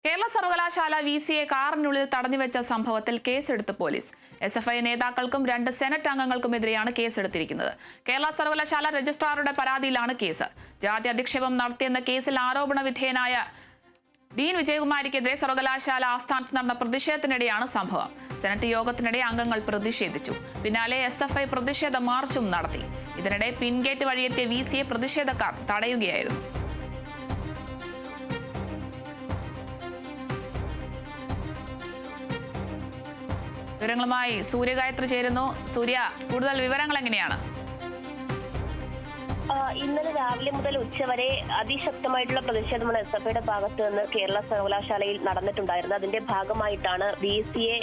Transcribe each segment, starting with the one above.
കേരള സർവകലാശാല വിസിയെ കാറിനുള്ളിൽ തടഞ്ഞുവെച്ച സംഭവത്തിൽ കേസെടുത്ത് പോലീസ്. എസ്എഫ്ഐ നേതാക്കൾക്കും 2 സെനറ്റ് അംഗങ്ങൾക്കുമെതിരെയാണ് കേസെടുത്തിരിക്കുന്നത്. കേരള സർവകലാശാല രജിസ്ട്രാറുടെ പരാതിയിലാണ് കേസ്. ജാതി അധിക്ഷേപം നടത്തിയെന്ന കേസിൽ ആരോപണ വിധേയനായ ഡീൻ വിജയകുമാരിക്കെതിരെ സർവകലാശാല ആസ്ഥാനത്ത് നടന്ന പ്രതിഷേധത്തിനിടെയാണ് സംഭവം. സെനറ്റ് യോഗത്തിനിടെ അംഗങ്ങൾ പ്രതിഷേധിച്ചു. പിന്നാലെ എസ്എഫ്ഐ പ്രതിഷേധ മാർച്ചും നടത്തി. ഇതിനിടെ പിൻഗേറ്റ് വഴിയെത്തിയ വിസിയെ പ്രതിഷേധക്കാർ തടയുകയായിരുന്നു. വിവരങ്ങളുമായി സൂര്യഗായത്രി ചേരുന്നു. സൂര്യ, കൂടുതൽ വിവരങ്ങൾ എങ്ങനെയാണ്? ഇന്നലെ രാവിലെ മുതൽ ഉച്ചവരെ അതിശക്തമായിട്ടുള്ള പ്രതിഷേധമാണ് എസ്എഫ്ഐയുടെ ഭാഗത്ത് നിന്ന് കേരള സർവകലാശാലയിൽ നടന്നിട്ടുണ്ടായിരുന്നത്. അതിന്റെ ഭാഗമായിട്ടാണ് വിസിയെ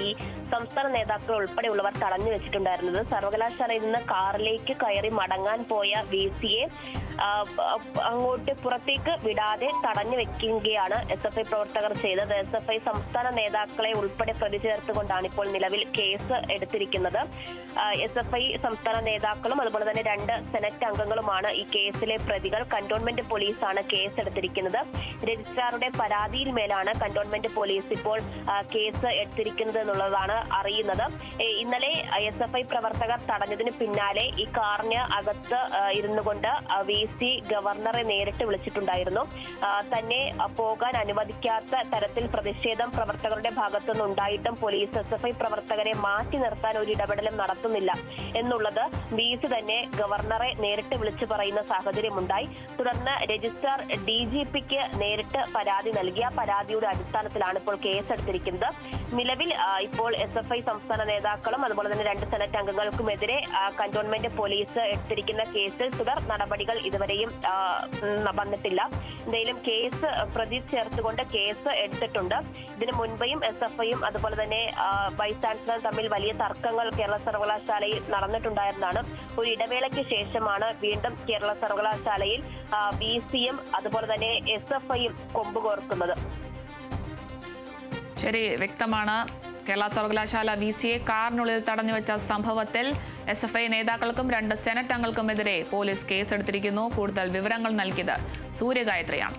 ഈ സംസ്ഥാന നേതാക്കൾ ഉൾപ്പെടെയുള്ളവർ തടഞ്ഞു വെച്ചിട്ടുണ്ടായിരുന്നത്. സർവകലാശാലയിൽ നിന്ന് കാറിലേക്ക് കയറി മടങ്ങാൻ പോയ വിസിയെ അങ്ങോട്ട് പുറത്തേക്ക് വിടാതെ തടഞ്ഞു വെക്കുകയാണ് എസ്എഫ്ഐ പ്രവർത്തകർ ചെയ്തത്. എസ്എഫ്ഐ സംസ്ഥാന നേതാക്കളെ ഉൾപ്പെടെ പ്രതി ചേർത്തുകൊണ്ടാണ് ഇപ്പോൾ നിലവിൽ കേസ് എടുത്തിരിക്കുന്നത്. എസ്എഫ്ഐ സംസ്ഥാന നേതാക്കളും അതുപോലെ തന്നെ 2 സെനറ്റ് അംഗങ്ങളുമാണ് ഈ കേസിലെ പ്രതികൾ. കന്റോൺമെന്റ് പോലീസാണ് കേസ് എടുത്തിരിക്കുന്നത്. രജിസ്ട്രാറുടെ പരാതിയിൽ മേലാണ് കന്റോൺമെന്റ് പോലീസ് ഇപ്പോൾ കേസ് എടുത്തിരിക്കുന്നത് എന്നുള്ളതാണ് അറിയുന്നത്. ഇന്നലെ എസ്എഫ്ഐ പ്രവർത്തകർ തടഞ്ഞതിന് പിന്നാലെ ഈ കാറിന് അകത്ത് ഇരുന്നു കൊണ്ട് വിസി ഗവർണറെ നേരിട്ട് വിളിച്ചിട്ടുണ്ടായിരുന്നു. തന്നെ പോകാൻ അനുവദിക്കാത്ത തരത്തിൽ പ്രതിഷേധം പ്രവർത്തകരുടെ ഭാഗത്തുനിന്നുണ്ടായിട്ടും പോലീസ് എസ്എഫ്ഐ പ്രവർത്തകരെ മാറ്റി നിർത്താൻ ഒരു ഇടപെടലും നടത്തുന്നില്ല എന്നുള്ളത് വിസി തന്നെ ഗവർണറെ നേരിട്ട് വിളിച്ചു പറയുന്ന സാഹചര്യമുണ്ടായി. തുടർന്ന് രജിസ്ട്രാർ DGPക്ക് നേരിട്ട് പരാതി നൽകി. ആ പരാതിയുടെ അടിസ്ഥാനത്തിലാണ് ഇപ്പോൾ കേസെടുത്തിരിക്കുന്നത്. നിലവിൽ ഇപ്പോൾ എസ്എഫ്ഐ സംസ്ഥാന നേതാക്കളും അതുപോലെ തന്നെ 2 സെനറ്റ് അംഗങ്ങൾക്കുമെതിരെ കന്റോൺമെന്റ് പോലീസ് എടുത്തിരിക്കുന്ന കേസിൽ തുടർ നടപടികൾ ഇതുവരെയും വന്നിട്ടില്ല. എന്തായാലും കേസ് പ്രതി ചേർത്തുകൊണ്ട് കേസ് എടുത്തിട്ടുണ്ട്. ഇതിനു മുൻപേയും എസ്എഫ്ഐയും അതുപോലെ തന്നെ വൈസ് ചാൻസലറും തമ്മിൽ വലിയ തർക്കങ്ങൾ കേരള സർവകലാശാലയിൽ നടന്നിട്ടുണ്ടായിരുന്നതാണ്. ഒരു ഇടവേളയ്ക്ക് ശേഷമാണ് വീണ്ടും കേരള സർവകലാശാലയിൽ വിസിയും അതുപോലെ തന്നെ എസ്എഫ്ഐയും കൊമ്പുകോർക്കുന്നത്. ശരി, വ്യക്തമാണ്. കേരള സർവകലാശാല വിസിയെ കാറിനുള്ളിൽ തടഞ്ഞുവെച്ച സംഭവത്തിൽ എസ്എഫ്ഐ നേതാക്കൾക്കും 2 സെനറ്റ് അംഗങ്ങൾക്കുമെതിരെ പോലീസ് കേസെടുത്തിരിക്കുന്നു. കൂടുതൽ വിവരങ്ങൾ നൽകിയത് സൂര്യഗായത്രിയാണ്.